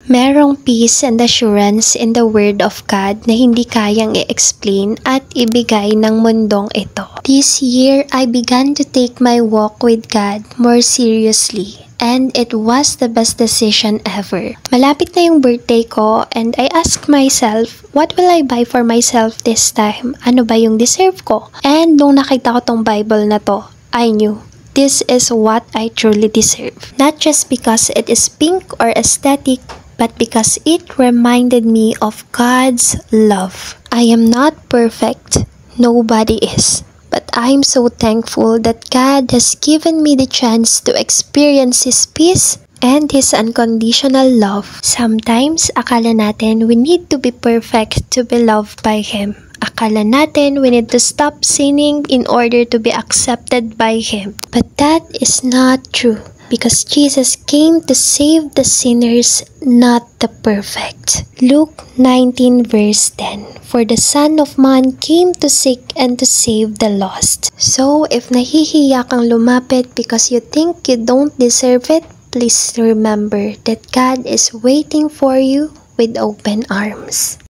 Merong peace and assurance in the Word of God na hindi kayang i-explain at ibigay ng mundong ito. This year, I began to take my walk with God more seriously. And it was the best decision ever. Malapit na yung birthday ko and I asked myself, what will I buy for myself this time? Ano ba yung deserve ko? And nung nakita ko tong Bible na to, I knew this is what I truly deserve. Not just because it is pink or aesthetic, but because it reminded me of God's love. I am not perfect. Nobody is. But I'm so thankful that God has given me the chance to experience His peace and His unconditional love. Sometimes, akala natin we need to be perfect to be loved by Him. Akala natin we need to stop sinning in order to be accepted by Him. But that is not true. Because Jesus came to save the sinners, not the perfect. Luke 19 verse 10. For the Son of Man came to seek and to save the lost. So, if nahihiya kang lumapit because you think you don't deserve it, please remember that God is waiting for you with open arms.